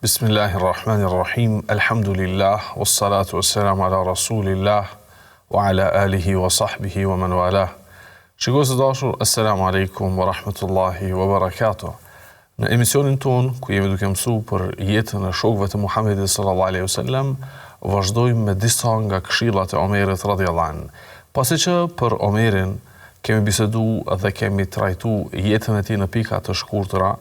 Bismillahirrahmanirrahim, alhamdulillah, wassalatu wassalamu ala rasulillah, wa ala alihi wa sahbihi wa man walah. Shikues të dashur, assalamu alaikum wa rahmatullahi wa barakatuh. Në emisionin ton, ku jemi duke mësu për jetën e shokëve të Muhamedit sallallahu alaihi wasallam, vazhdojmë me disa nga këshillat e Omerit radhiyallahu anhu. Pasi që për Omerin kemi bisedu dhe kemi trajtu jetën e tij në pika të shkurtra,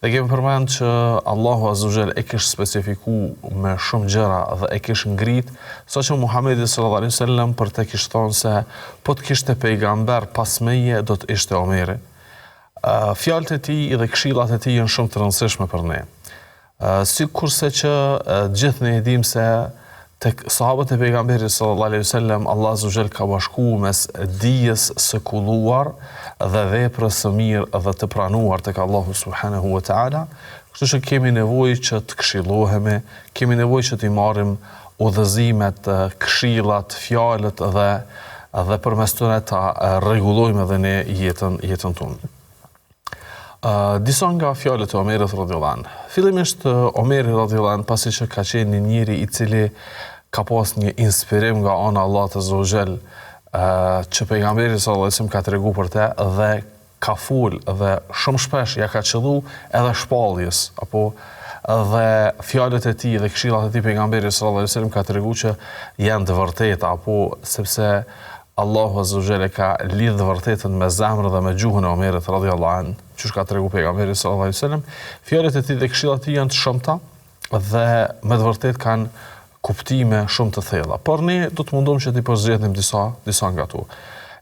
dhe kemi përmend që Allahu Azza wa Jall e kishte specifikuar me shumë gjëra dhe e kishte ngrit, saqë Muhamedi sallallahu alaihi wasallam për të kishte thonë se po të kishte pejgamber pas meje do të ishte Omeri. Fjalët e tij dhe këshillat e tij janë shumë të rëndësishme për ne. Sikurse që gjithë ne e dimë se tek sahabët e pejgamberit sallallahu alaihi wasallam Allah Azza wa Jall ka bashkuar mes dijes së kulluar dhe veprës së mirë dhe të pranuar tek Allahu subhanahu wa taala, kështu që kemi nevojë që të këshillohemi, kemi nevojë që të marrim udhëzimet, këshillat, fjalët dhe përmes tyre ta rregullojmë edhe ne jetën tonë. Disa nga fjalët e Omerit radhiyallahu anhu. Fillimisht Omeri radhiyallahu anhu, pasi që ka qenë një njeri i cili ka pas një inspirim nga ana e Allahut Azza wa Jall, që pejgamberi sallallahu alaihi wasallam ka treguar për të dhe ka fol dhe shumë shpesh ja ka qellu edhe shpalljes apo dhe fjalët e tij dhe këshillat e tij pejgamberi sallallahu alaihi wasallam ka treguar që janë të vërteta, apo sepse Allahu Azza wa Jall ka lidh vërtetën me zemrën dhe me gjuhën e Omerit radhiyallahu anhu, çush ka treguar pejgamberi sallallahu alaihi wasallam. Fjalët e tij dhe këshillat e tij janë të shumta dhe me të vërtetë kanë kuptime shumë të thella. Por ne do të mundohem që t'i përzgjedhim disa nga to.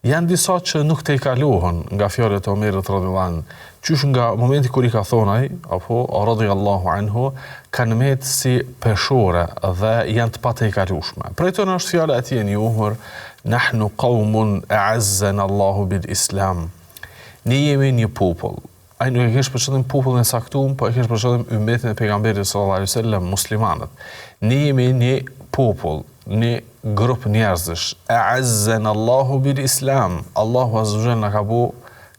Janë disa që nuk te i kalohen nga fjalët e Omerit radhiyallahu anhu, qysh nga momenti kur i ka thonë ai, apo radhiyallahu anhu, kanë met si peshore dhe janë të patejkalueshme. Për këtë është fjala e tij e njohur, nahnu qaumun a'azzana Allahu bil Islam. Ne jemi një popull. Ai nuk e kish për qëllim popullin e saktuar, po e kish për qëllim ummetin e pejgamberit sallallahu alaihi wasallam, muslimanët. Ne jemi një popull, një grup njerëzish. A'azzana Allahu bil Islam. Allahu Azza wa Jalla na ka bu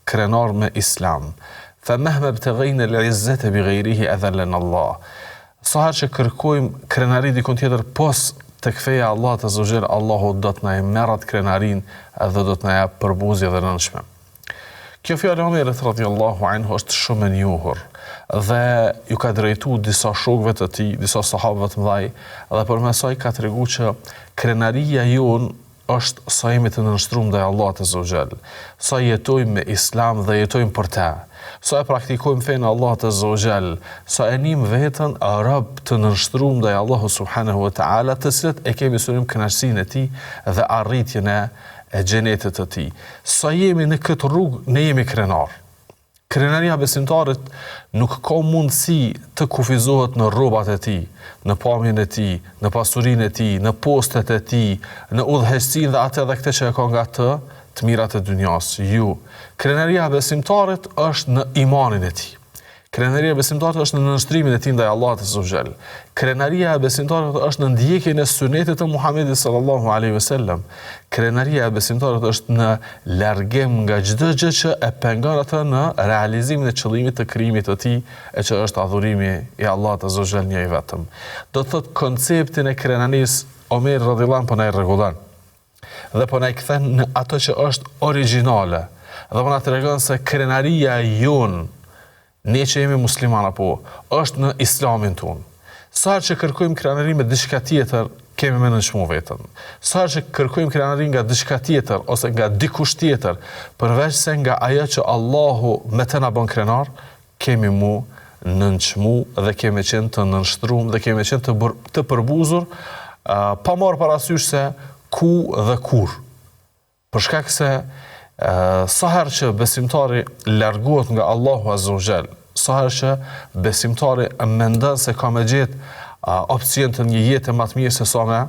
krenar me Islam. Fa mahma ibtaghayna al-izzata bighayrihi adhallana Allah. Sa herë që kërkojmë krenari dikon tjetër pos tek feja e Allahut Azza wa Jalla, Allahu do të na merrat krenarin dhe do të na jap përbuzje dhe nënshme. Kjo fjalë e Omerit radhiyallahu anhu është shumë e njohur dhe ju ka drejtuar disa shokëve të tij, disa sahabëve të mëdhej, dhe përmes saj ka treguar që krenaria jon është sa jemi të nënshtruar ndaj Allahut Azza wa Jall, sa jetojmë me Islam dhe jetojmë për ta, sa e praktikojmë fenë Allahut Azza wa Jall, sa e nim veten rob të nënshtruar ndaj Allahut subhanahu wa taala, të cilët e kemi synim kënaqësinë e tij dhe arritjen e xhenetit të tij. Sa jemi në këtë rrugë, ne jemi krenar. Krenaria besimtarit nuk ka mundësi të kufizohet në rrobat e tij, në pamjen e tij, në pasurinë e tij, në postet e tij, në udhëheqësinë dhe atë dhe këtë që e ka nga të mirat e dunjas. Jo. Krenaria besimtarit është në imanin e tij. Krenaria besimtarit është në nënshtrimin e tij ndaj Allahut Azza wa Jall. Krenaria besimtarit është në ndjekjen e sunetit të Muhamedit sallallahu alaihi wasallam. Krenaria besimtarit është në largim nga çdo gjë që e pengon atë në realizimin e qëllimit të krijimit të tij, e që është adhurimi i Allahut Azza wa Jall një i vetëm. Do të thotë konceptin e krenarisë Omer radhiyallahu anhu po na i rregullon. Dhe po na i kthen në ato që është origjinale. Dhe po na tregon se krenaria jon, ne që jemi musliman apo, është në islamin tonë. Sa që kërkojmë krenari me diçka tjetër, kemi me nënshmu vetën. Sa që kërkojmë krenari nga diçka tjetër, ose nga dikush tjetër, përveç se nga ajo që Allahu me të na bën krenar, kemi mu nënshmu dhe kemi qenë të nënshtrum dhe kemi qenë të përbuzur, pa marrë parasysh se ku dhe kur. Për shkak se sa herë që besimtari largohet nga Allahu Azza wa Jall, sa herë që besimtari mendon se ka me gjetë opsion të një jetë më të mirë se sa me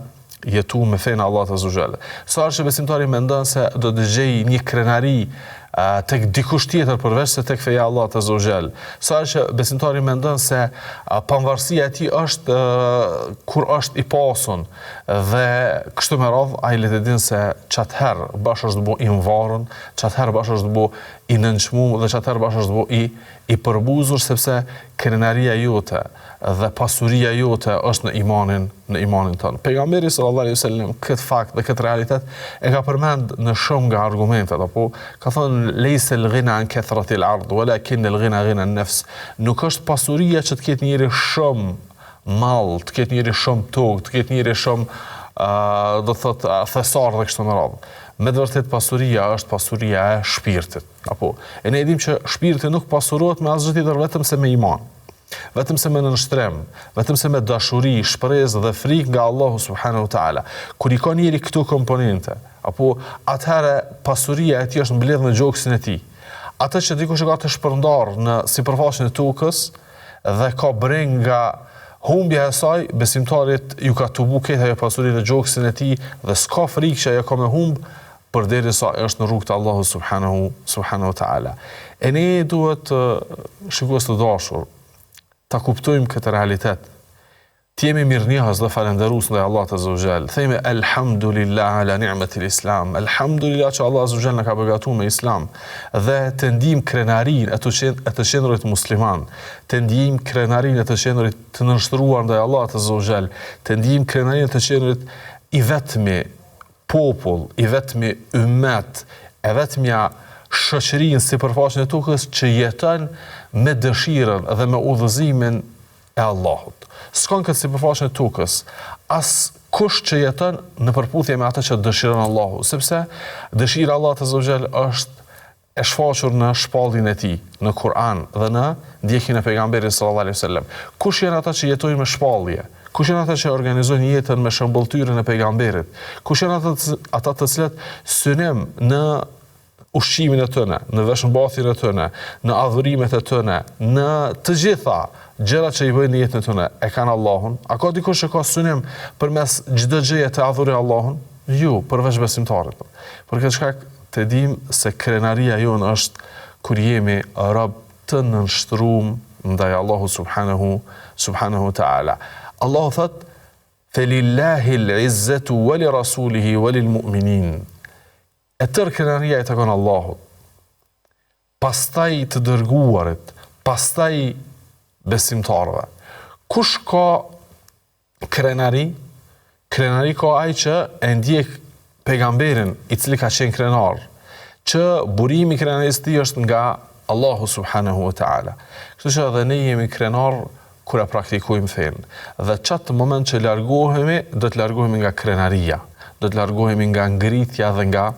jetu me fenë Allahut Azza wa Jall, sa herë që besimtari mendon se do të gjejë një krenari tek dikush tjetër përveç se tek feja Allah të zogjel. Sa që besimtari mendon se pavarësia e tij është kur është i pasun dhe kështu me radhë, ai le të dinë se çatëherë bash është bu i varur, çatëherë bash është bu i nënçmuar dhe çatëherë bash është bu i përbuzur, sepse krenaria jote dhe pasuria jote është në imanin tonë. Pejgamberi sallallahu alaihi wasallam këtë fakt dhe këtë realitet e ka përmend në shumë nga argumentet, apo ka thënë lejse l-ghina an kathrati al-ard walakin al-ghina ghina an-nafs. Nuk është pasuria që të ketë njëri shumë mall, të ketë njëri shumë tokë, të ketë njëri shumë do thotë thesar dhe kështu me radhë. Me të vërtet pasuria është pasuria e shpirtit. Apo e ne dimë që shpirti nuk pasurohet me asgjë tjetër vetëm se me iman. Vetëm se me nënshtrem, vetëm se me dashuri, shpresë dhe frikë nga Allahu subhanahu wa taala. Kur i ka njëri këto komponente, apo atëherë pasuria e tij është mbledhur në gjoksin e tij. Atë që dikush ka të shpërndar në sipërfaqen e tokës dhe ka breng nga humbja e saj, besimtarit ju ka tubu këtë ajo pasuri në gjoksin e tij dhe s'ka frikë që ajo ka me humb përderisa është në rrugt të Allahu subhanahu wa taala. E ne duhet shikues të dashur ta kuptojmë këtë realitet. Të jemi mirënjohës dhe falënderues ndaj Allahut azza wa jall. Themi elhamdulillah ala ni'matil islam. Elhamdulillah që Allah azza wa jall na ka begatuar me islam dhe të ndijmë krenarin e të qendrit musliman, të ndijmë krenarin e të qendrit të nënshtruar ndaj Allahut azza wa jall, të ndijmë krenarin e të qendrit i vetmi popull, i vetmi ummet, e vetmja shoqërinë sipërfaqen e tokës që jeton me dëshirën dhe me udhëzimin e Allahut. S'kan këtë sipërfaqen e tokës as kush që jeton në përputhje me atë që dëshiron Allahu, sepse dëshira e Allahut azza wa jall është e shfaqur në shpalljen e tij, në Kur'an dhe në ndjekjen e pejgamberit sallallahu alaihi wasallam. Kush janë ata që jetojnë me shpallje? Kush janë ata që organizojnë jetën me shëmbulltyrën e pejgamberit? Kush janë ata të cilët synim në ushqimin e tëne, në veshmbathjen e tëne, në adhurimet e tëne, në të gjitha gjërat që i bëjnë në jetën e tëne, e kanë Allahun? A ka dikush që ka synim përmes çdo gjëje të adhurojë Allahun? Jo, përveç besimtarit. Për këtë shkak të dimë se krenaria jonë është kur jemi rob të nënshtruar ndaj Allahu subhanahu wa taala. Allahu thot: "Felillahi al-izzatu wa li rasulihi wa lil mu'minin." E tërë krenaria e të konë Allahut, pastaj të dërguarit, pastaj besimtarëve. Kush ka krenari? Krenari ka ai që e ndjek pejgamberin i cili ka qenë krenar, që burimi krenarisë tij është nga Allahu subhanahu wa taala. Kështu që edhe ne jemi krenar kur e praktikojmë fenë. Dhe çatë moment që largohemi, do të largohemi nga krenaria, do të largohemi nga ngritja dhe nga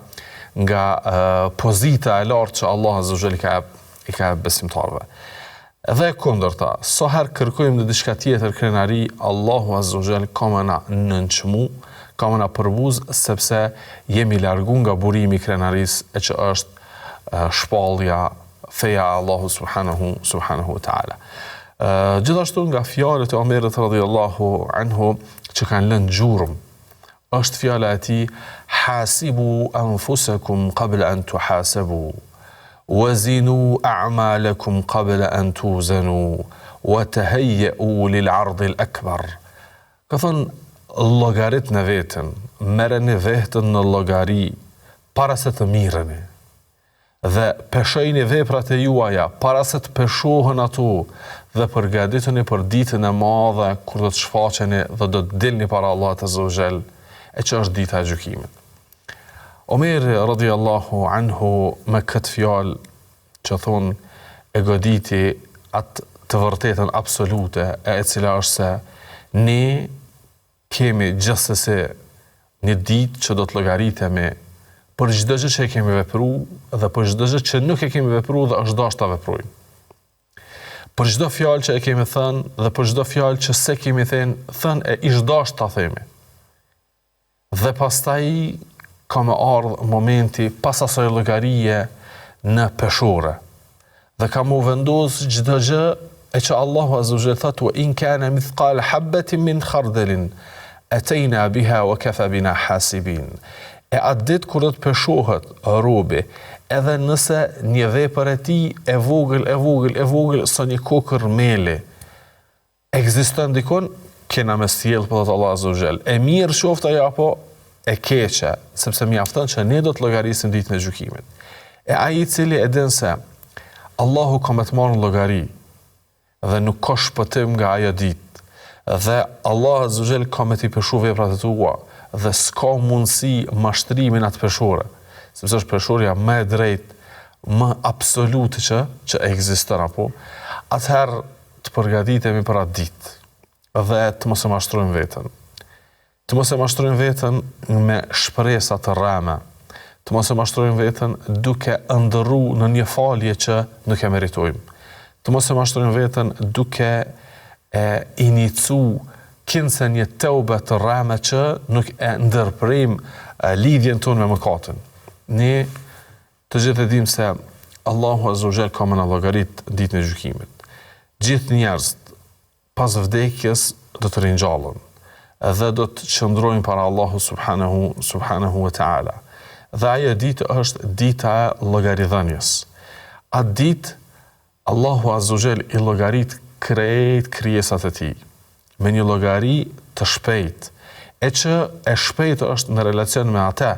pozita e lartë që Allah azza wa jall i ka besimtarëve. Dhe kundërta, sa herë kërkojmë në diçka tjetër krenari, Allahu azza wa jall ka më na nënçmu, ka më na përbuz, sepse jemi largu nga burimi i krenarisë e që është shpallja feja Allahu subhanahu wa taala. Gjithashtu nga fjalët e Omerit radhiyallahu anhu që kanë lënë gjurmë, është fjala e tij: hasibu anfusakum qabla an tuhasabu wazinu a'malakum qabla an tuzanu wa tahayya'u lil 'ard al akbar. Ka thënë, llogarit në veten, merreni veten në llogari para se të mirreni dhe peshojini veprat e juaja para se të peshohen ato dhe përgatituni për ditën e madhe kur do të shfaqeni dhe do të dilni para Allahut azza wa jall, e që është dita e gjykimit. Omeri radhiyallahu anhu me këtë fjalë që thonë e goditi atë të vërtetën absolute e cila është se ne kemi gjithsesi një ditë që do të llogaritemi për çdo gjë që e kemi vepruar dhe për çdo gjë që nuk e kemi vepruar dhe është dashur ta veprojmë. Për çdo fjalë që e kemi thënë dhe për çdo fjalë që se kemi thënë e ish dashur ta themi. Dhe pastaj ka me ardhë momenti pas asaj llogarie në peshore. Dhe ka mu vendosë çdo gjë e që Allahu azza wa jalla thotë: "Wa in kana mithqala habatin min khardalin atayna biha wa kafa bina hasibin." E atë ditë kur do të peshohet robi, edhe nëse një vepër e tij e vogël sa një kokër meli ekziston dikon, kena me sjell për Allah Azza wa Jall. E mirë qoftë ajo apo e keqe, sepse mjafton që ne do të llogarisim ditën e gjykimit. E ai i cili e din se Allahu ka më të marrë në llogari dhe nuk ka shpëtim nga ajo ditë, dhe Allah Azza wa Jall ka me t'i peshu veprat e tua, dhe s'ka mundësi mashtrimin atë peshore, sepse është peshorja më e drejtë, më absolute që ekziston apo, atëherë të përgatitemi për atë ditë dhe të mos e mashtrojmë veten. Të mos e mashtrojmë veten me shpresa të rreme, të mos e mashtrojmë veten duke ndërruar në një falje që nuk e meritojmë. Të mos e mashtrojmë veten duke inicu kinse një teube të rreme që nuk e ndërprim lidhjen tonë me mëkatin. Ne të gjithë e dim se Allahu Azza wa Jall ka më në llogarit ditën e gjykimit. Gjithë njerëzit pas vdekjes do të ringjallën dhe do të qëndrojnë para Allahu subhanahu wa ta'ala. Dhe ajo ditë është dita e llogaridhënies. Atë ditë Allahu Azza wa Jall i llogarit krejt krijesat e tij me një llogari të shpejtë, e që e shpejtë është në relacion me atë,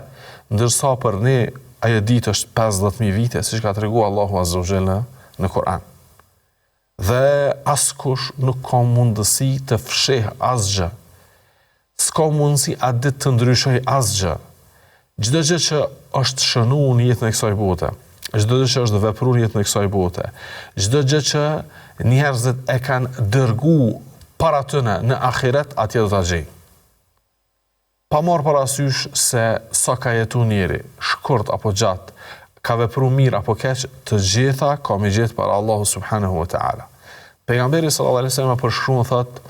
ndërsa për ne ajo ditë është 50.000 vite, siç ka treguar Allahu Azza wa Jall në Kur'an. Dhe askush nuk ka mundësi të fsheh asgjë. S'ka mundësi atë ditë të ndryshoj asgjë. Çdo gjë që është shënuar në jetën e kësaj bote, çdo gjë që është vepruar në jetën e kësaj bote, çdo gjë që njerëzit e kanë dërguar para tyne në ahiret, atje do ta gjej. Pa marrë parasysh se sa ka jetu njeri, shkurt apo gjatë, ka vepru mirë apo keq, të gjitha ka me gjithë para Allahu subhanahu wa ta'ala. Pejgamberi sallallahu alaihi wasallam përshkruan thot,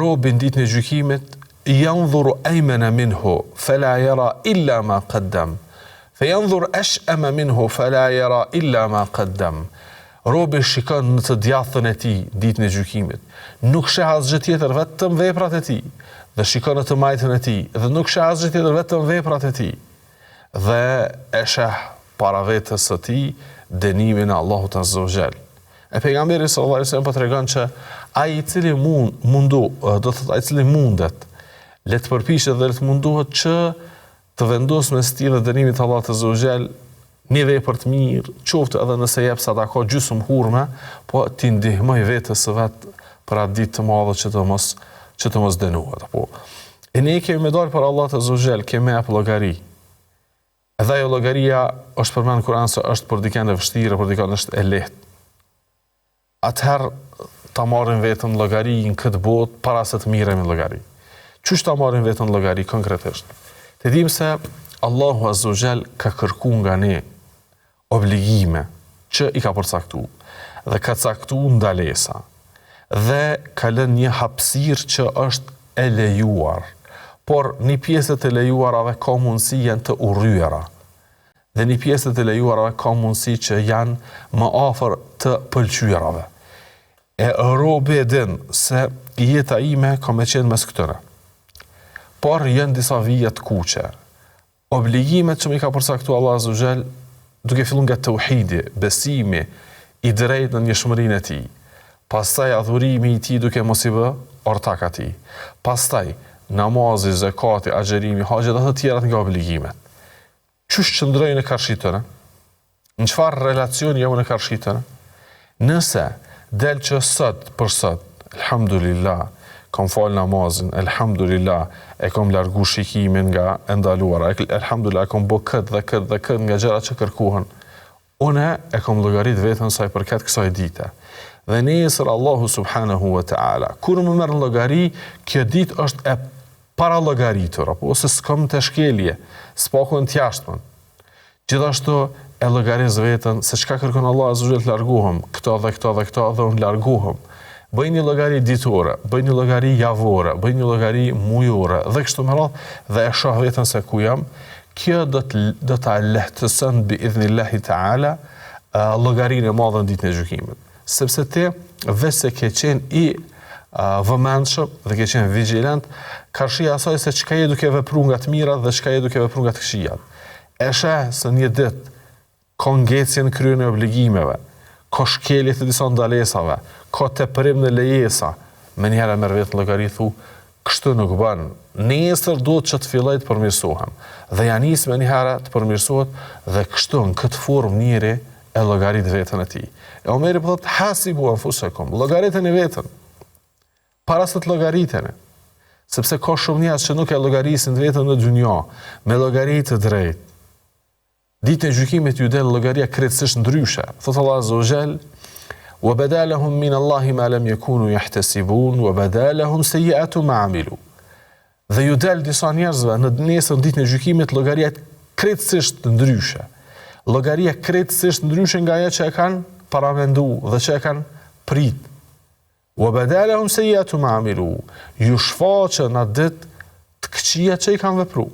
robin ditën e gjykimit yanzuru aymana minhu fala yara illa ma qaddam, fa yanzur ash'ama minhu fala yara illa ma qaddam. Robi shikon në të djathën e tij ditën e gjykimit, nuk sheh asgjë tjetër vetëm veprat e tij, dhe shikon në të majtën e tij, dhe nuk sheh asgjë tjetër vetëm veprat e tij, dhe e sheh para vetes së tij dënimin e Allahut Azza wa Jall. E pejgamberi sallallahu alaihi wasallam po tregon që ai i cili ai i cili mundet, le të përpiqet dhe le të munduhet që të vendosë mes tij dhe dënimit të Allahut Azza wa Jall një vepër të mirë, qoftë edhe nëse jep sadaka gjysmë hurme, po ti ndihmoj vetes së vet për atë ditë të madhe që të mos dënohet apo. E ne kemi me dalë për Allahut Azza wa Jall, kemi me llogari. Edhe ajo llogaria është përmend në Kur'an se është për dikën e vështirë, për dikën është e lehtë. Atëherë ta marrim vetëm llogarinë këtë botë para se të miremi llogari. Çush ta marrim vetëm llogari konkretisht? Të dim se Allahu Azza wa Jall ka kërkuar nga ne obligime që i ka përcaktuar dhe ka caktuar ndalesa dhe ka lënë një hapësirë që është e lejuar, por një pjesë të lejuarave ka mundësi janë të urryera dhe një pjesë të lejuarave ka mundësi që janë më afër të pëlqyerave. E robi e din se jeta ime ka me qenë mes këtyre, por janë disa vija të kuqe. Obligimet që mi ka përcaktuar Allah Azza wa Jall, duke filluar nga tauhidi, besimi i drejtë në njëshmërinë e tij, pastaj adhurimi i tij duke mos i bë ortak atij, pastaj namazi, zakati, agjerimi, haxhi dhe të tjerat nga obligimet. Çush qëndrojnë në karshit tëre? Në çfarë relacioni jemi në karshit tëre? Nëse del që sot për sot, elhamdulillah, kam fal namazin, elhamdulillah, e kam largu shikimin nga ndaluara, elhamdulillah, e kam bë këtë dhe këtë nga gjërat që kërkuhen. Une e kam llogarit veten sa i përket kësaj dite. Dhe nesër Allahu subhanahu wa ta'ala, kur më merr në llogari, kjo ditë është e para llogaritur, ose s'kam të shkelje, s'pakon të jashtëm. Gjithashtu e llogaris veten se çka kërkon Allah Azza wa Jall të largohem, këto dhe unë largohem. Bëj një llogari ditore, bëj një llogari javore, bëj një llogari mujore, dhe kështu me radhë, dhe e shoh veten se ku jam. Kjo do ta lehtëson bi idhnillahi ta'ala llogarinë e madhe në ditën e gjykimit. Sepse ti vetë se ke qenë i vëmendshëm dhe ke qenë vigjilent, karshia asaj se çka je duke vepruar nga të mirat dhe çka je duke vepruar nga të këqijat. E sheh se një ditë ka ngecje në kryen e obligimeve, ka shkelje të disa ndalesave, ka teprim në lejesa, me njëherë merr vetë llogari thu, kështu nuk bën. Nesër duhet që të filloj të përmirësohem. Dhe ja nis me njëherë të përmirësohet dhe kështu në këtë formë njëri e llogarit veten e tij. E Omeri po thotë hasibu anfusakum, llogariteni veten. Para se të llogariteni. Sepse ka shumë njerëz që nuk e llogarisin veten në dynjë, me llogari të drejtë. Ditën e gjykimit ju del llogaria krejtësisht ndryshe. Thot Allah Azza wa Jall: "Wa badalahum min Allahi ma lam yakunu yahtasibun wa badalahum sayyi'atu ma 'amilu." Dhe ju del disa njerëzve në nesër ditën e gjykimit llogaria krejtësisht ndryshe. Llogaria krejtësisht ndryshe nga ajo që e kanë paramenduar dhe që e kanë prit. Wa badalahum sayyi'atu ma 'amilu. Ju shfaqen në ditë të këqija që i kanë vepruar.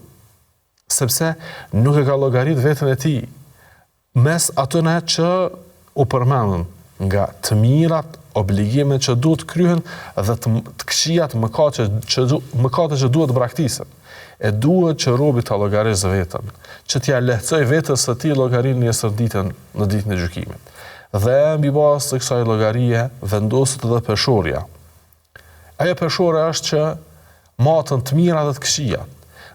Sepse nuk e ka llogarit veten e tij mes atyre që u përmendën nga të mirat, obligimet që duhet kryhen dhe të këqijat mëkate që duhet braktisën. E duhet që robi ta llogarisë veten, që t'ja lehtësoj vetes së tij llogarinë nesër në ditën e gjykimit. Dhe mbi bazë të kësaj llogarie vendoset edhe peshorja. Ajo peshore është që matën të mirat dhe të këqijat.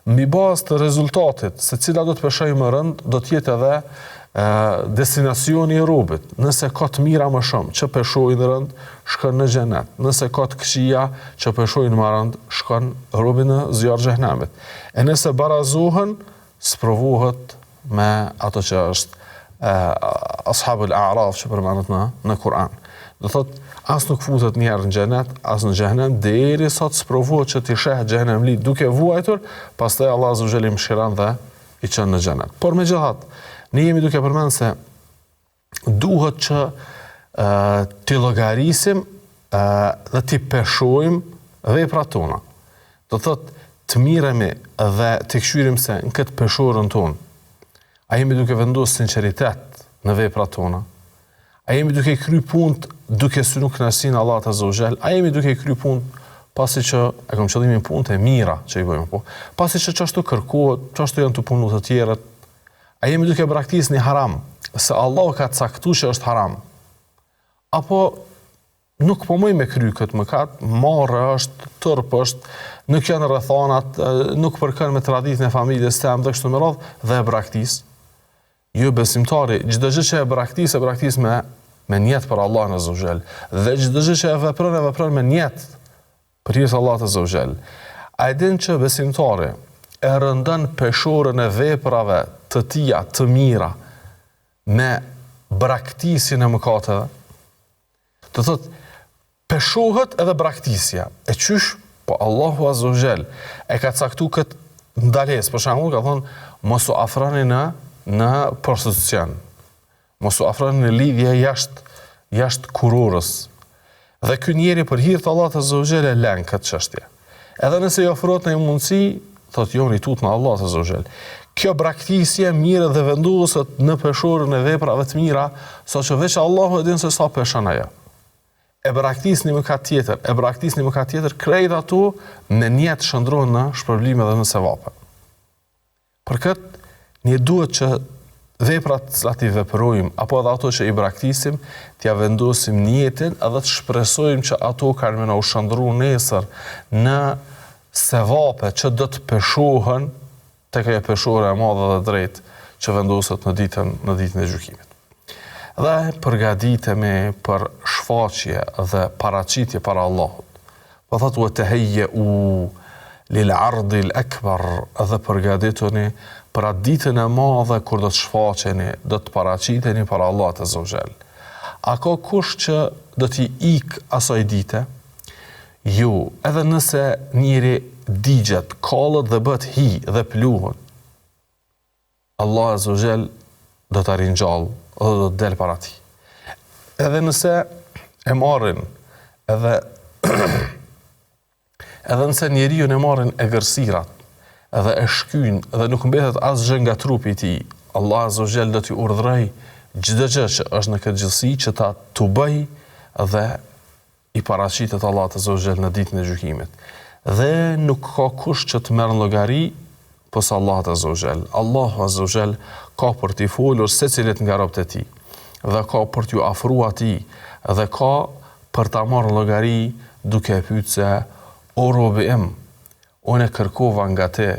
Mbi bazë të rezultatit se cila do të peshojë më rënd, do të jetë edhe destinacioni i robit. Nëse ka të mira më shumë që peshojnë rënd, shkon në xhenet. Nëse ka të këqija që peshojnë më rënd, shkon robi në zjarr xhenemit. E nëse barazohen, sprovohet me ato që është ashabul a'raf që përmendet në Kur'an. Do thotë as nuk futet njerë në xhenet, as në xhenem, derisa të sprovohet që t'i sheh xhenemli duke vuajtur, pastaj Allah Azza wa Jalla i mëshiron dhe i çon në xhenet. Por megjithatë, ne jemi duke përmendur se duhet që t'i llogarisim dhe t'i peshojmë veprat tona. Do thotë të miremi dhe të këshyrim se në këtë peshorën tonë, a jemi duke vendosur sinqeritet në veprat tona? A jemi duke kry punë duke synu kënaqësinë Allahut Azza wa Jall? A jemi duke kry punë pasi që e kam qëllimin punë e mira që i bëjmë, po pasi që çashtu kërkohet, çashtu janë të punu të tjerët? A jemi duke braktisë një haram, se Allah ka caktuar që është haram? Apo nuk po mëj me kry këtë mëkat, marrë është, tërpë është, nuk janë rrethanat, nuk përkën me traditën e familjes tëm dhe kështu me radhë dhe e braktisë? Jo besimtari, çdo gjë që e braktis me niyet për Allahun Azza wa Jall. Dhe çdo gjë që e vepron me niyet për hir të Allahut Azza wa Jall. A e din që besimtari e rëndon peshorën e veprave të tija të mira me braktisjen e mëkateve? Do thotë peshohet edhe braktisja. E qysh? Po Allahu Azza wa Jall e ka caktuar këtë ndalesë. Për shembull, ka thonë mos u afroni në prostitucion, mos u afroni në lidhje jashtë kurorës. Dhe ky njeri për hir të Allahut Azza wa Jall e lën këtë çështje. Edhe nëse i ofrohet një mundësi, thotë jo, i tut në Allahut Azza wa Jall. Kjo braktisje mirë dhe vendoset në peshorën e veprave të mira, saqë veç Allahu e din se sa peshon ajo. E braktisni mëkat tjetër, krejt ato me niyet shndrohen në shpërblime dhe në sevape. Për këtë ne duhet që veprat që i veprojmë, apo edhe ato që i braktisim, t'ja vendosim niyetin edhe të shpresojmë që ato kanë me na ushëndru nesër në sevape që do të peshohen tek ajo peshore e madhe dhe drejt që vendoset në ditën e gjykimit. Dhe përgatitemi për shfaqje dhe paraqitje para Allahut. Po thotë wa tahayyu lil 'ardi al-akbar, dhe përgatituni për atë ditën e madhe kur do të shfaqeni, do të paraqiteni para Allahut Azza wa Jall. A ka kush që do t'i ik asaj dite? Jo, edhe nëse njëri digjet, kallët dhe bët hi dhe pluhën, Allah Azza wa Jall do të rinjallë dhe do të del para tij. Edhe nëse e marrin, edhe nëse njeriu e marrin e gërsirat, edhe e shkyn, dhe nuk mbetet asgjë nga trupi i tij, Allah Azza wa Jall do t'i urdhëroj çdo gjë që është në këtë gjithësi që ta tu bëj dhe i paraqitet Allahut azza wa jall në ditën e gjykimit. Dhe nuk ka kush që të merr llogari posa Allahut azza wa jall. Allahu azza wa jall ka për t'i folur secilit nga robët e tij, dhe ka për t'ju afruar atij, dhe ka për ta marrë llogari duke pyetur se o robi im, unë kërkova nga te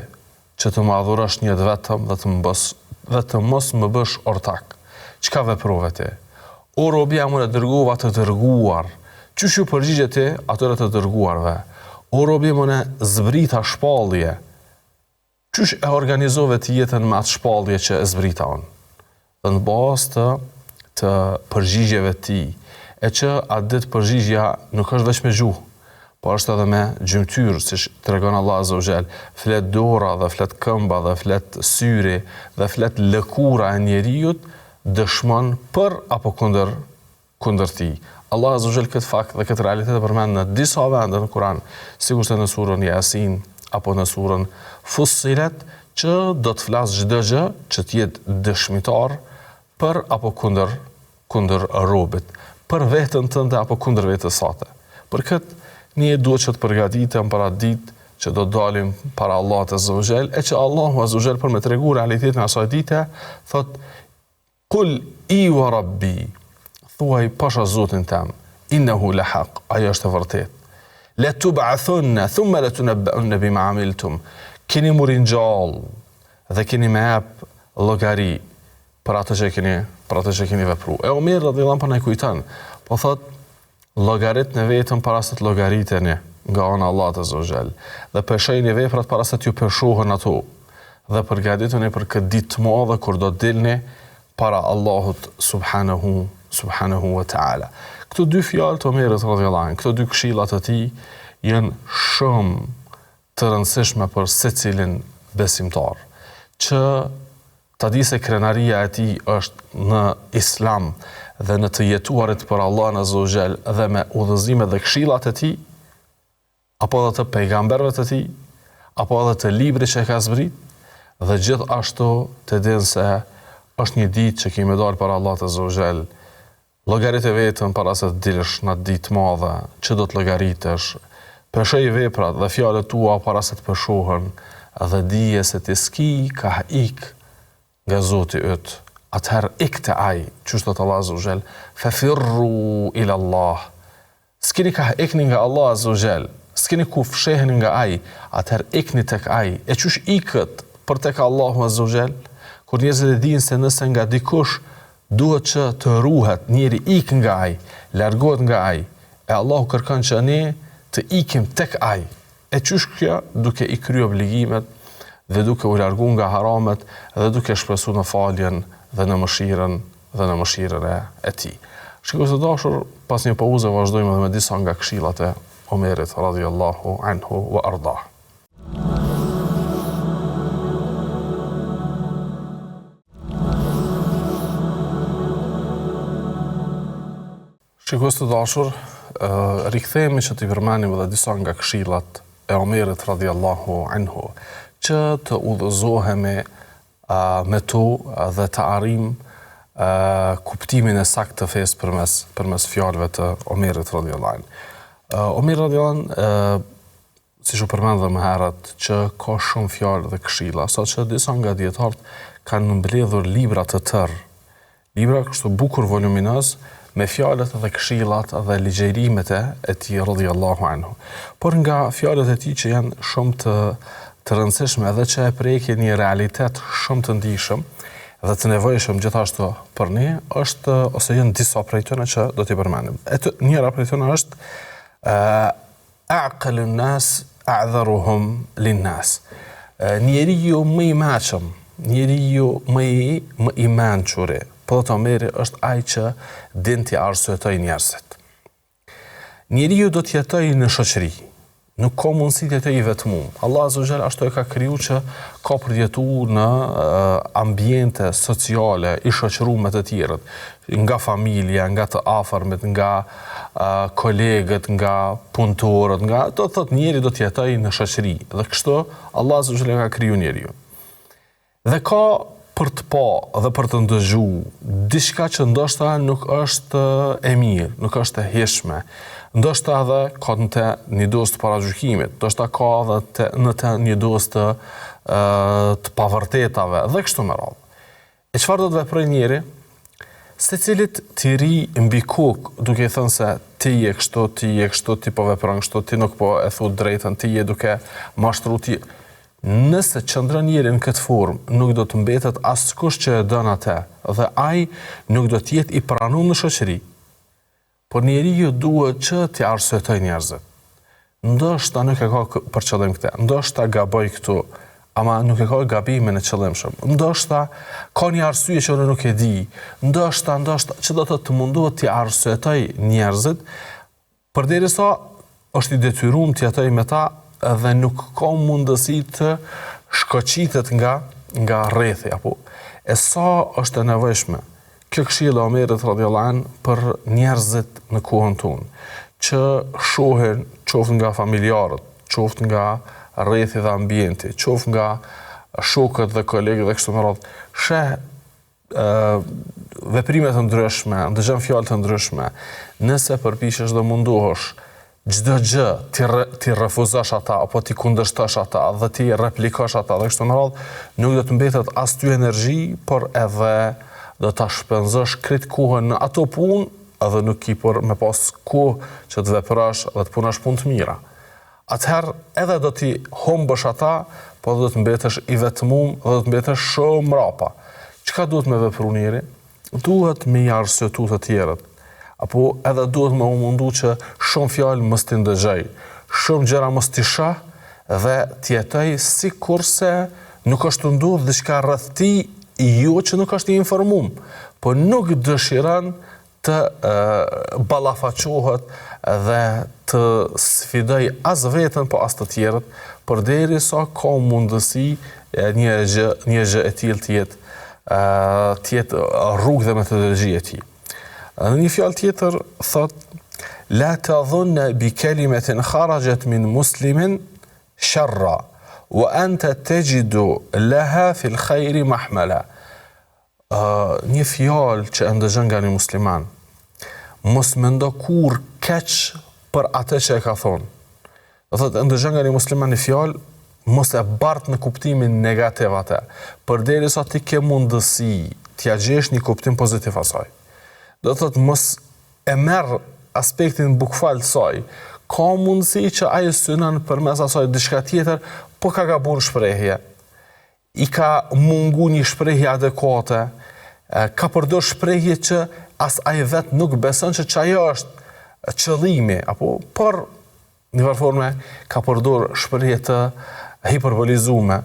që të më adhurosh një vetëm dhe të mos më bësh ortak. Çka veprove ti? O robi jam unë dërguar të dërguar. Qysh ju përgjigje ti atyre të dërguarve? O robi jam unë zbrita shpallje. Qysh e organizove të jetën me atë shpallje që e zbrita unë? Dhe në bazë të përgjigjeve të tij, e që atë ditë përgjigja nuk është vetëm me gjuhë, por është edhe me gjymtyrë, siç tregon Allah azza wa jall, flet dora dhe flet këmba dhe flet syri dhe flet lëkura e njeriut dëshmon për apo kundër tij. Allah azza wa jall këtë fakt dhe këtë realitet e përmend në disa vende në Kur'an, sigurisht në surën Yasin apo në surën Fussilet, që do të flas çdo gjë që të jetë dëshmitar për apo kundër robit, për veten tënde apo kundër vetes sate. Për këtë ne duhet që të përgatitem për atë ditë që do dalim para Allahut azza wa jall, e që Allahu azza wa jall për me tregu realitetin e asaj dite, thot: "Kul i wa rabbi", thuaj pasha Zotin tëm, "innehu lahaq", ajo është e vërtetë. "La tub'athunna thumma la tunabba'unna bima 'amiltum", keni murin gjallë dhe keni me jap llogari për atë që keni vepruar. E Omer radhiyallahu anhu na kujton, po thot llogarit në vetëm para se të llogariteni nga ana Allahut azza wa jall, dhe peshojini veprat para se t'ju peshohen ato, dhe përgatituni për këtë ditë të madhe kur do të dilni para Allahut subhanahu wa ta'ala. Këto dy fjalë të Omerit radhiyallahu anhu, këto dy këshilla të tij janë shumë të rëndësishme për secilin besimtar, që ta di se krenaria e tij është në Islam dhe në të jetuarit për Allahun azza wa jall dhe me udhëzimet dhe këshillat e tij, apo edhe të pejgamberëve të tij, apo edhe të librit që e ka zbrit, dhe gjithashtu të dinë se është një ditë që kemi dalë para Allahut azza wa jall. Llogarit e vetën para se të dilësh në atë ditë madhe, që do të llogaritesh, peshoj veprat dhe fjalët tua para se të peshohen, dhe dije se ti s'ki ka ik nga Zoti yt. Atëherë ikte ai, që thot Allah azza wa jall, fafirru ila Allah. S'keni ka ikni nga Allah azza wa jall, s'keni ku fsheheni nga ai, atëherë ikni tek ai. E çush ikët për tek Allahu azza wa jall? Kur njerëzit e dinë se nëse nga dikush duhet që të ruhet, njeri ik nga ai, largohet nga ai, e Allahu kërkon që ne të ikim tek ai. E çush kjo? Duke i kryer obligimet dhe duke u largu nga haramet dhe duke shpresu në faljen dhe në mëshirën e tij. Shikues të dashur, pas një pauze vazhdojmë edhe me disa nga këshillat e Omerit radhiyallahu anhu wa ardah. Shikues të dashur, rikthehemi që t'i përmendim edhe disa nga këshillat e Omerit radhiyallahu anhu, që të udhëzohemi me to dhe të arrim kuptimin e saktë të fesë përmes fjalëve të Omerit radhiyallahu anhu. Omer radhiyallahu anhu, siç u përmendëm më herët, që ka shumë fjalë dhe këshilla, saqë disa nga dietarët kanë mbledhur libra të tërë, libra kështu bukur voluminoz, me fjalët dhe këshillat dhe ligjërimet e tij radhiyallahu anhu. Por nga fjalët e tij që janë shumë të rëndësishme dhe që e prekin një realitet shumë të ndijshëm dhe të nevojshëm gjithashtu për ne, është ose janë disa prej tyre që do t'i përmendim. Njëra prej tyre është aqlun nas a'dharuhum lin-nas. Njeriu më i mëshëm, njeriu më i mençuri, po të Omeri është ai që din t'i arsyetoj njerëzit. Njeriu do të jetojë në shoqëri, nuk ka mundësi të jetojë vetëm. Allah azza wa jall ashtu e ka kriju që ka për të jetuar në ambiente sociale, i shoqëruar me të tjerët, nga familja, nga të afërmit, nga kolegët, nga punëtorët, nga do të thotë njeriu do të jetojë në shoqëri. Dhe kështu Allah azza wa jall ka kriju njeriu. Dhe ka për të pa dhe për të ndëgju diçka që ndoshta nuk është e mirë, nuk është e heshme, ndoshta edhe ka në të një dosë të paragjykimit, ndoshta ka edhe në të një dosë të pavërtetave dhe kështu me radhë. E çfarë do të veprojë njeri? Secilit t'i ri mbi kokë duke thënë se ti je kështu, ti po vepron kështu, ti nuk po e thu drejtën, ti je duke mashtru ti. Nëse qëndron njeri në këtë formë, nuk do të mbetet askush që e dën atë, dhe ai nuk do të jetë i pranuar në shoqëri. Por njeriu duhet që t'i arsyetoj njerëzit. Ndoshta nuk e ka për qëllim këtë, ndoshta gaboj këtu, ama nuk e ka gabimin e qëllimshëm. Ndoshta ka një arsye që unë nuk e di. Ndoshta që do të munduhet t'i arsyetoj njerëzit, përderisa është i detyruar t'i jetoj me ta dhe nuk ka mundësi të shkoqitet nga rrethi apo. E sa është e nevojshme kjo këshilla e Omerit radhiyallahu anhu për njerëzit në kohën tonë, që shohen qoftë nga familjarët, qoftë nga rrethi dhe ambienti, qoftë nga shokët dhe kolegët dhe kështu me radhë, sheh veprime të ndryshme, dëgjon fjalë të ndryshme, nëse përpiqesh dhe munduhesh çdo gjë ti refuzosh ata apo ti kundërshtosh ata dhe ti replikosh ata dhe kështu me radhë, nuk do të mbetet as ty energji, por edhe do ta shpenzosh krejt kohën në ato punë, edhe nuk ki por me pas kohë që të veprosh dhe të punosh punë të mira. Atëherë edhe do t'i humbësh ata, po do të mbetesh i vetmuar dhe do të mbetesh shumë mrapa. Çka duhet me vepru njeri? Duhet me i arsyetu të tjerët. Apo edhe duhet me u mundu që shumë fjalë mos t'i ndëgjoj, shumë gjëra mos t'i shoh dhe t'jetoj sikurse nuk është ndodhur diçka rreth ti, jo që nuk është i informuar, po nuk dëshiron të ballafaqohet dhe të sfidoj as veten po as të tjerët, përderisa ka mundësi një gjë e tillë të jetë rrugë dhe metodologji e tij. Në një fjalë tjetër thot: la tadhunna bi kalimatin kharajat min muslimin sharra wa anta tajidu laha fil khairi mahmala. Një fjalë që ndëgjon nga një musliman, mos mendo kur keq për atë që e ka thonë. Do thotë ndëgjon nga një musliman një fjalë, mos e bart në kuptimin negativ atë, përderisa ti ke mundësi t'ia gjesh një kuptim pozitiv asaj. Do thotë mos e merr aspektin bukfal të saj. Ka mundësi që ai synon përmes asaj diçka tjetër, po ka gabuar shprehje. I ka mungu një shprehje adekuate, ka përdor shprehje që as ai vet nuk beson që ajo është qëllimi, apo por në një forme ka përdor shprehje të hiperbolizuara.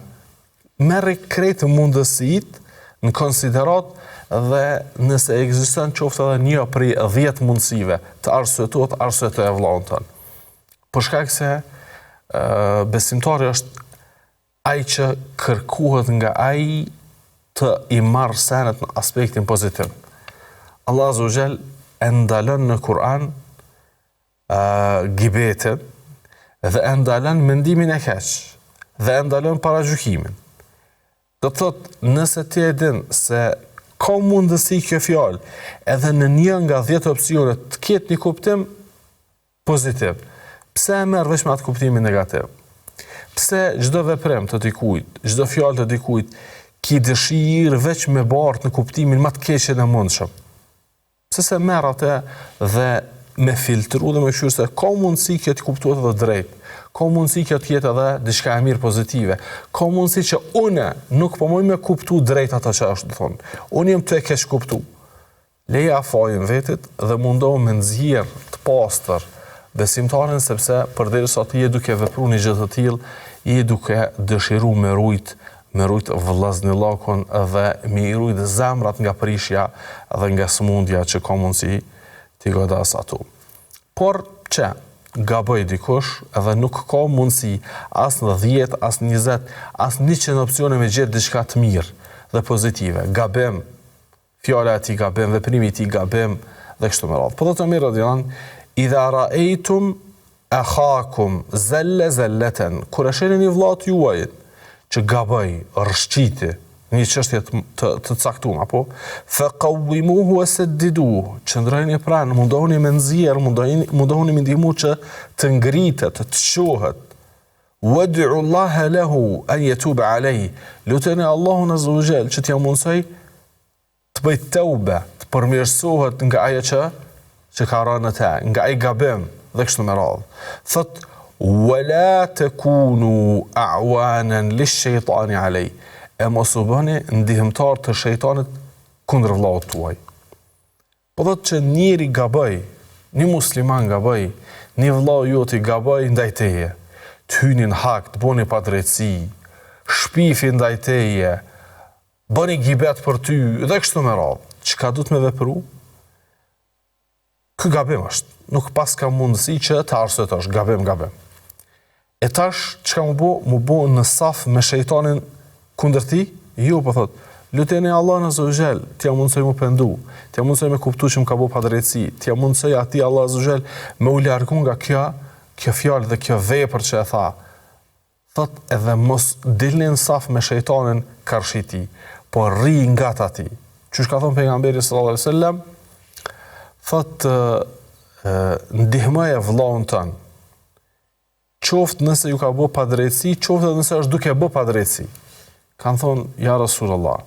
Merri krejt mundësitë në konsiderat dhe nëse ekziston qoftë edhe një prej 10 mundësive të arsyetohet vllaun ton. Për shkak se besimtari është ai që kërkohet nga ai të i marrë senet në aspektin pozitiv. Allah Azza wa Jall e ndalon në Kur'an gibetin dhe e ndalon mendimin e keq dhe e ndalon paragjykimin. Do të thotë, nëse ti e din se ka mundësi kjo fjalë edhe në një nga 10 opsione të ketë një kuptim pozitiv, pse e merr vetëm atë kuptimin negativ? Pse çdo veprim të dikujt, çdo fjalë të dikujt ki dëshirë veç me bart në kuptimin më të keq e mundshëm? Pse se merr atë dhe me filtru dhe me kështu se ka mundësi kjo të kuptohet edhe drejt, ka mundësi kjo të jetë edhe diçka e mirë pozitive, ka mundësi që une nuk po mund me kuptu drejt ata që është të thonë, unë jem të e keq kuptu. Leja afajin vetit dhe mundohu me nxjerr të pastër besimtarin, sepse përderisa ti je duke vepruar një gjë të tillë, je duke dëshiruar me rujt vëllazëllakun dhe me i rujt zemrat nga prishja dhe nga sëmundja që ka mundësi t'i godas ato. Por që gaboj dikush edhe nuk ka mundësi as në 10, as në 20, as 100 opsione me gjetë diçka të mirë dhe pozitive. Gabim, fjala e tij gabim, veprimi i tij gabim dhe kështu me radhë. Po do të mirë radian, idha ra'aytum akhakum zalla zallatan, kur e shihni një vëllaut juaj që gaboj, rrshqiti, një çështje të caktuar, apo faqawwimuhu wasaddiduhu, qëndroni pranë, mundohuni me nxjerr, mundohuni me ndihmu që të ngritet, të çohet. Wad'u Allah lahu an yatuba alayhi, luteni Allahun azza wa jall që t'ja mundsoj të bëj tauba, të përmirësohet nga ajo që ka rënë te, nga ai gabim dhe kështu me radhë. Thot wala takunu a'wanan lish-shaytani alayhi, e mos u bëni ndihmëtar të shejtanit kundër vllaut tuaj. Po thotë që njëri gaboj, një musliman gaboj, një vllau joti gaboj ndaj teje, të hyni në hak, të bëni padrejtësi, shpifi ndaj teje, bëni gibet për ty, dhe kështu me radhë. Çka duhet me vepru? Ky gabim është. Nuk pas ka mundësi që të arsëtosh, gabim. E tash, çka mu bo në saf me shejtanin kundër ti? Jo, po thot, luteni Allah azza wa jall, t'ja mundsoj mu pendu, t'ja mundsoj me kuptu që më ka bo padrejtësi, t'ja mundsoj ati Allah azza wa jall me u largu nga kjo fjalë dhe kjo vepër që e tha. Thot, edhe mos dilni në saf me shejtanin karshiti, po rri nga ti. Qysh ka thonë pejgamberi sallallahu alaihi wasallam? Thot, ndihmoje vllaun tën. Qoftë nëse ju ka bo padrejtësi, qoftë nëse është duke bo padrejtësi. Kanë thonë, ja Rasulullah,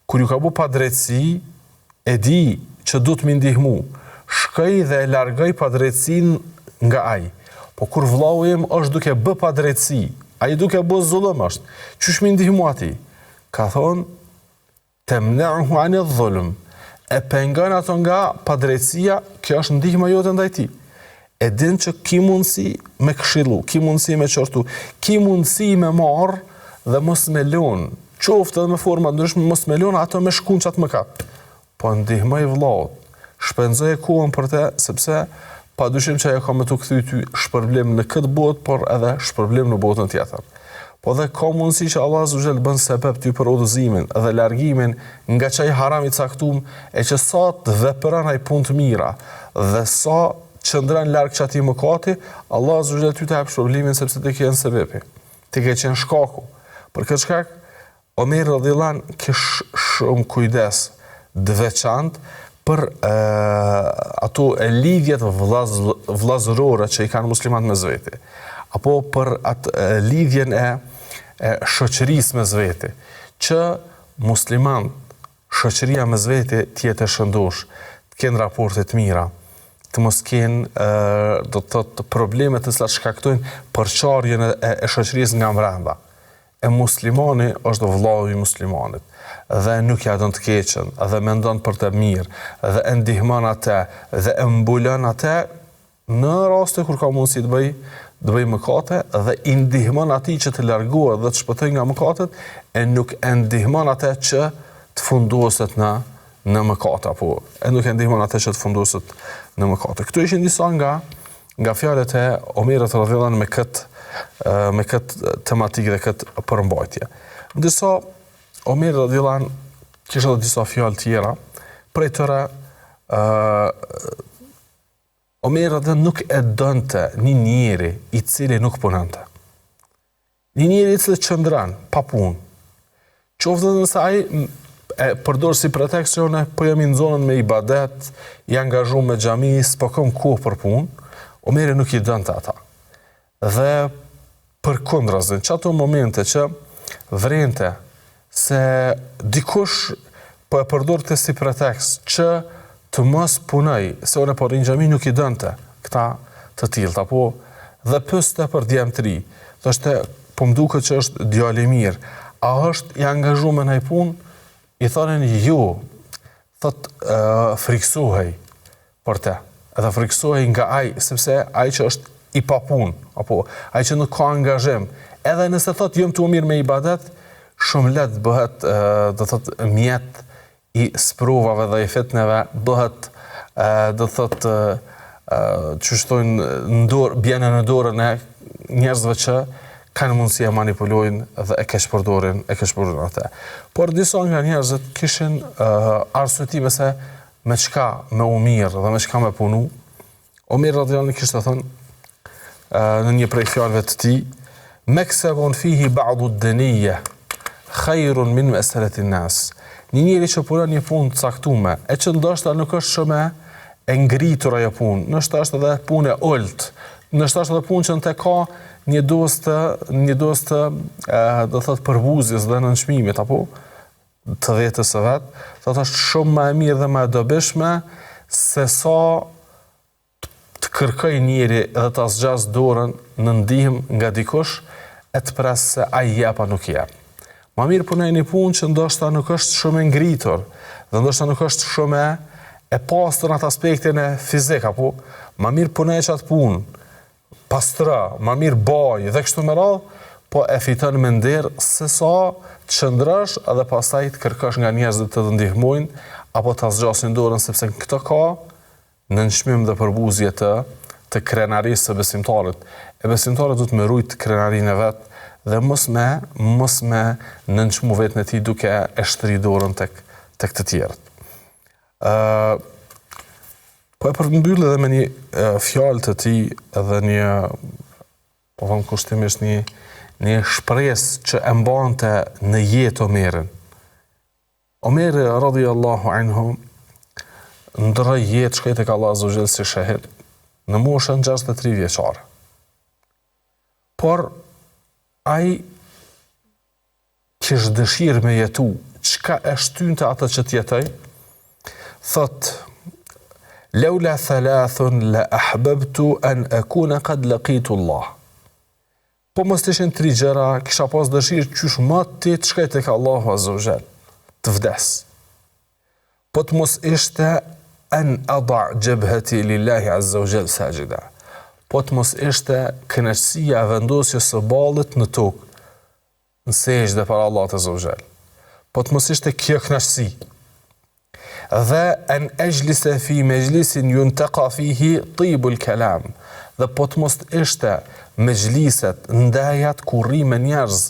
kur ju ka bu padrejtësi, e di që du të më ndihmu, shkoj dhe e largoj padrejtësin nga aj. Po kur vllau im është duke bë padrejtësi, ai duke bë zullëm është, qysh më ndihmu ati? Ka thonë, temna'uhu ani dhullum, e pengon ato nga padrejtësia, kjo është ndihma jote ndaj tij. E din që ki mundësi me këshillu, ki mundësi me qortu, ki mundësi me marrë dhe mos me lon, qoftë edhe me forma ndryshme, mos me lon ato me shkunçat më kap. Po ndihmoj vllaut, shpenzoj kohën për te, sepse padyshim që ajo ka me të kthy ty shpërblim në këtë botë, por edhe shpërblim në botën tjetër. Po dhe ka mundësi që Allah azza wa jall bën sebeb ty për udhëzimin dhe largimin nga çaj haram i caktuar, e që sa të vepron ai punë të mira dhe sa qëndron larg çati mëkati, Allah azza wa jall ty të hap shpërblimin sepse ti ke qenë sebebi. Ti ke qenë shkaku. Për këtë shkak, Omer radhiyallahu anhu ke shumë kujdes të veçantë për ato lidhjet vllazërore që i kanë muslimanët me zveti, apo për atë lidhjen e shoqërisë me zveti, që muslimanët, shoqëria me zveti të jetë e shëndosh, të kenë raporte të mira, të mos kenë do të thotë probleme të cilat shkaktojnë përçarjen e shoqërisë nga brenda. E muslimani është vllau i muslimanit dhe nuk ja don të keqen dhe mendon për të mirë dhe e ndihmon atë dhe e mbulon atë në raste kur ka mundësi të bëj mëkate dhe i ndihmon atij që të largohet dhe të shpëtojë nga mëkatet e nuk e ndihmon atë që të fundoset në mëkate, apo e nuk e ndihmon atë që të fundoset në mëkate. Këto ishin disa nga fjalët e Omerit radhiyallahu anhu me këtë tematikë dhe këtë përmbajtje. Ndërsa Omer radhiyallahu anhu kishte edhe disa fjalë tjera, prej tyre Omer radhiyallahu nuk e donte një njeri i cili nuk punonte. Një njeri i cili qëndron pa punë. Qoftë nëse ai e përdor si pretekst që po jam në zonën me ibadet, i angazhuar me xhami, s'po kam kohë për punë, Omeri nuk i donte ata. Dhe përkundrazi, që ato momente që vrente se dikush po e përdor këtë si pretekst që të mos punoj, se unë po rinë xhami nuk i dënte këta të tillë, apo dhe pyeste për djemtri, thoshte po më duket që është djalë i mirë, a është i angazhuar në një punë? I thonin jo, thot friksohej për te, edhe friksohej nga ai, sepse ai që është i pa punë, apo ai që nuk ka angazhim, edhe nëse thot jam të mirë me ibadet, shumë lehtë bëhet do thot mjet i sprovave dhe i fitneve, bëhet do thot që shtojnë në dorë, bjene në dorën e njerëzve që kanë mundësi e manipulojnë dhe e keq përdorin atë. Por disa nga njerëzit kishin arsyetime se me çka me u mirë dhe me çka me punu. Omer radhiyallahu anhu kishte thënë në një prej fjalëve të tij, meksebun fihi ba'du ad-daniyya khairun min meseletin nas. Një njeri që punon një punë të caktuar, e që ndoshta nuk është shumë e ngritur ajo punë, ndoshta është edhe punë e olt, ndoshta është edhe punë që në te ka një dos të do thotë përbuzjes dhe nënçmimit apo të vetës së vet, thotë është shumë më e mirë dhe më e dobishme se sa të kërkoj njëri edhe ta zgjas dorën në ndihmë nga dikush e të presë se ai jep apo nuk jep. Ma mirë punoj një punë që ndoshta nuk është shumë e ngritur dhe ndoshta nuk është shumë e pastër në atë aspektin e fizik apo ma mirë punoj çat punë, pastra, ma mirë baj dhe kështu me radhë, po e fiton me nder se sa të qëndrosh edhe pastaj të kërkosh nga njerëzit të ndihmojnë apo ta zgjasin dorën sepse këtë ka nënçmim dhe përbuzje të krenarisë së besimtarit. E besimtarit duhet me rujt krenarinë e vet dhe mos me nënçmu vetën e tij duke e shtri dorën tek të tjerët. Po e përmbyll edhe me një fjalë të tij edhe një po them kushtimisht një shpresë që e mbante në jetë Omerin. Omeri radhiyallahu anhu ndroi jetë shkoi tek Allah azza wa jall si shahid në moshën 63 vjeçare. Por ai kish dëshirë me jetu, çka e shtynte atë që t'jetoj, thot, Laula thalathun la ahbabtu an akuna qad laqitu Allah. Po mos të ishin 3 gjëra, kisha pas dëshirë qysh më ti të shkoj tek Allahu azza wa jall, të vdes. Po të mos ishte an ada jabhati lillahi azza wa jall sajida. Po të mos ishte kënaqësia e vendosjes së ballit në tokë, në sejdë për Allahut azza wa jall. Po të mos ishte kjo kënaqësi. Dhe an ajlisa fi majlisin yuntaqa fihi tibul kalam. Dhe po të mos ishte mejliset, ndajat ku rrimen njerëz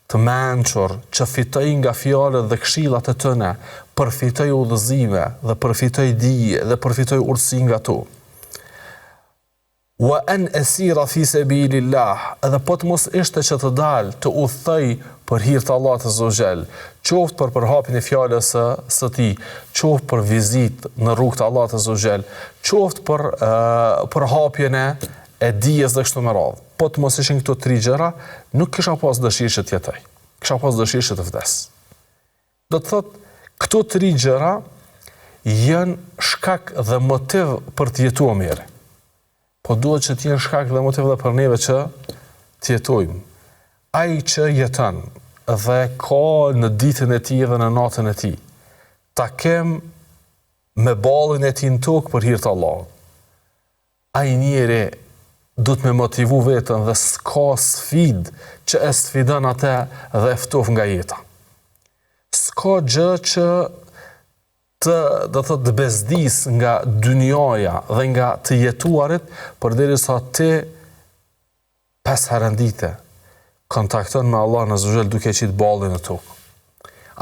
të mençur, që fitoj nga fjalët dhe këshillat e tëne, përfitoj udhëzime dhe përfitoj dije dhe përfitoj urtësi nga to. Wa an asira fi sabilillah, edhe po të mos ishte që të dal të udhthoj për hir të Allahut azza wa jall, qoftë për përhapjen e fjalës së tij, qoftë për vizitë në rrugt të Allahut azza wa jall, qoftë për përhapjen e dijes dhe kështu me radhë. Po të mos ishin këto 3 gjëra, nuk kisha pas dëshirë që të jetoj. Kisha pas dëshirë që të vdes. Do të thotë, këto 3 gjëra janë shkak dhe motiv për të jetuar mirë. Po duhet që t'jenë shkak dhe motiv dhe për neve që t'jetojmë. Ai që jeton dhe ka në ditën e tij dhe në natën e tij, ta kem me ballin e tij në tokë për hir të Allahut. Ai njeri do të me motivu vetën dhe s'ka sfid që e sfidon atë dhe ftof nga jeta. S'ka gjë që do thotë të bezdis nga dynjaja dhe nga të jetuarit përderisa ti 5 herë ndite kontakton me Allah në zëgjel duke qitë ballin në tokë.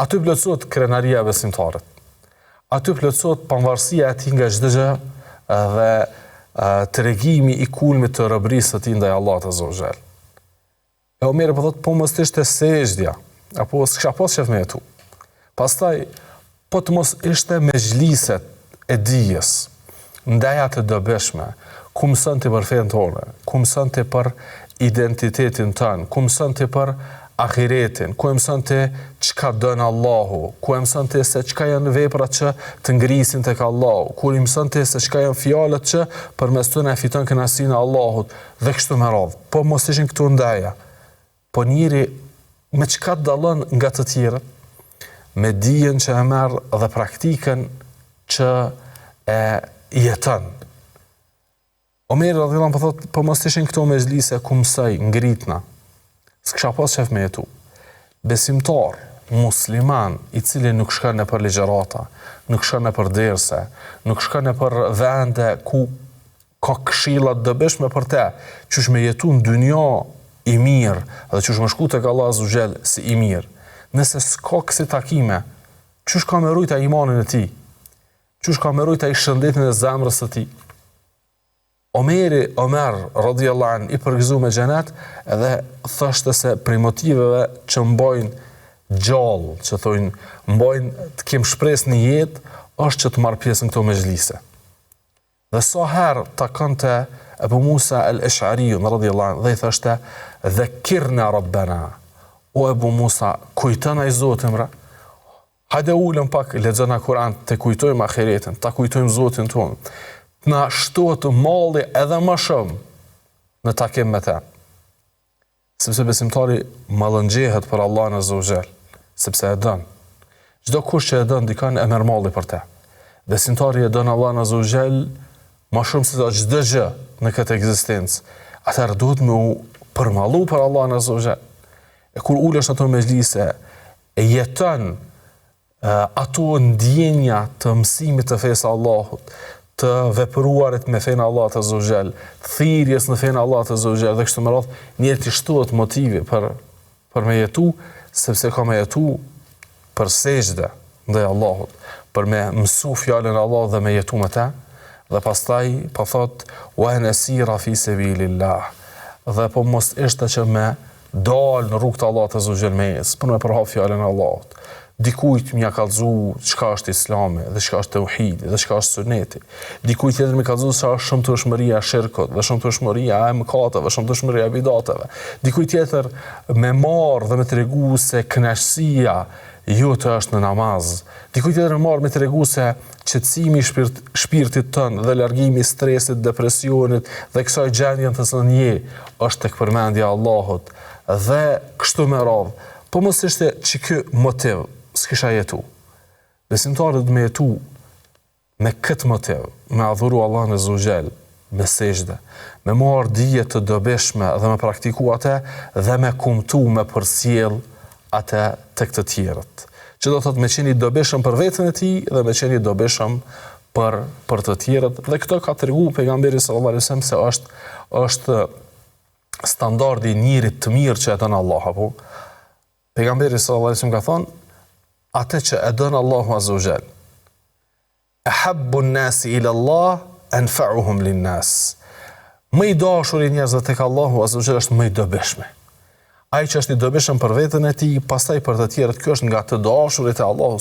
Aty plotësohet krenaria e besimtarit. Aty plotësohet pavarësia e tij nga çdo gjë dhe tregimi i kulmit të robërisë së tij ndaj Allahut azza wa jall. E Omeri po thotë po mos ishte sejdja, apo s'kisha pas qef me jetu. Pastaj po të mos ishte mejliset e dijes, ndaja të dobishme, ku mëson ti për fen tonë, ku mëson ti për identitetin tënë, ku mëson ti për ahiretin, ku mëson ti çka don Allahu, ku mëson ti se çka janë veprat që të ngrisin tek Allahu, ku mëson ti se çka janë fjalët që përmes tyre fiton kënaqësinë e Allahut dhe kështu me radhë. Po mos ishin këtu ndaja. Po njëri me çka dallon nga të tjerët, me dijen që e merr dhe praktikën që e jeton. Omeri radhiyallahu anhu thotë, po mos ishin këto mezhlise ku mësoj, ngritna. S'kisha pas qef me jetu. Besimtar, musliman, i cili nuk shkon nëpër ligjërata, nuk shkon nëpër derse, nuk shkon nëpër vende ku ka këshilla të dobishme për te, qysh me jetu në dynja i mirë dhe qysh me shku tek Allah azza wa jall si i mirë. Nëse s'ka kësi takime, qysh ka me rujta imanin e ti? Qysh ka me rujta i shëndetin e zemrës të ti? Omer radhiyallahu anhu i përgëzu me xhenet edhe thoshte se prej motiveve që mbojnë gjallë, që thojnë, mbojnë të kem shpresë në jetë, është që të marrë pjesë në këto mezhlise. Dhe sa herë takonte Ebu Musa al-Ash'ariun radhiyallahu anhu dhe i thoshte: "Dhakkirna Rabbana." O Ebu Musa, kujtona i Zotin mra. Hajde ulëm pak, lexona Kur'an, të kujtojmë ahiretin, ta kujtojmë Zotin tonë. Na shtohet malli edhe më shumë në takim me ta. Sepse besimtari mallëngjehet për Allahun azza wa jall, sepse e don. Çdo kush që e don dikon e merr malli për ta. Besimtari e don Allahun azza wa jall më shumë se çdo gjë në këtë ekzistencë. Atëherë duhet me u përmallu për Allahun azza wa jall. E kur ulesh në ato mezhlise, e jeton ato ndjenja të mësimit të fesë Allahut, të vepruarit me fenë Allah të Zogjel, thirrjes në fenë Allah të Zogjel, dhe kështu me radhë, njëri të shtohet motivi për me jetu, sepse ka me jetu për sejdë ndaj Allahut, për me mësu fjalën e Allahut dhe me jetu me ta, dhe pastaj po thot wa nasira fi sabilillah, dhe po mos ishte që me dalë në rrugë të Allahut të Zogjel me jesë, për me përhap fjalën e Allahut. Dikujt m'ja kallëzu çka është Islami, dhe çka është tauhidi, dhe çka është suneti. Dikujt tjetër më kallëzu sa është shëmtueshmëria e shirkut, dhe shëmtueshmëria e mëkateve, shëmtueshmëria e bidateve. Dikujt tjetër me marr dhe me tregu se kënaqësia jote është në namaz. Dikujt tjetër marr me tregu se qetësimi i shpirtit tënd dhe largimi i stresit, depresionit dhe kësaj gjendje të zënje është tek përmendja e Allahut. Dhe kështu me radhë. Po mos ishte që ky motiv s'kisha jetu. Besimtarët me jetu me këtë motiv, me adhuru Allahun e Zogjel, me sejdë, me marrë dije të dobishme dhe me praktiku atë dhe me kumtu, me përcjell atë tek të tjerët. Që do thotë me qenë i dobishëm për veten e tij dhe me qenë i dobishëm për të tjerët. Dhe këtë ka treguar pejgamberi sallallahu alajhi wasallam se është standardi i njerit të mirë që e don Allah apo. Pejgamberi sallallahu alajhi wasallam ka thonë: atë që e don Allahu azza wa jall, ahabbu an-nasi ila Allah anfa'uhum lin-nas. Më i dashur i njerëzve tek Allahu azza wa jall është më i dobishëm. Ai që është i dobishëm për veten e tij, pastaj për të tjerët, kjo është nga të dashurit e Allahu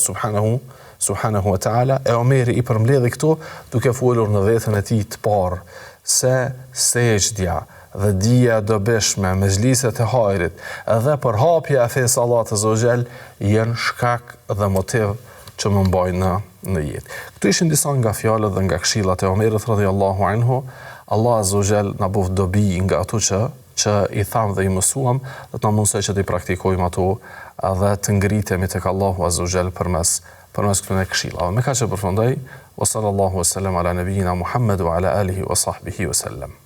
subhanahu wa taala. E Omeri i përmbledhi këto duke folur në veten e tij të parë se sejdja dhe dija dobishme, mezhliset e hajrit dhe përhapja e fesë Allahut azza wa jall janë shkak dhe motiv që më mbajnë në jetë. Këto ishin disa nga fjalët dhe nga këshillat e Omerit radhiyallahu anhu. Allah azza wa jall na bëf dobi nga ato që i tham dhe i mësuam, dhe të na mundsoj që të i praktikojmë ato dhe të ngritemi tek Allahu azza wa jall përmes këtyre këshillave. Me kaq që përfundoj, wa sallallahu wa sallam ala nabiyina Muhammad wa ala alihi wa sahbihi wa sallam.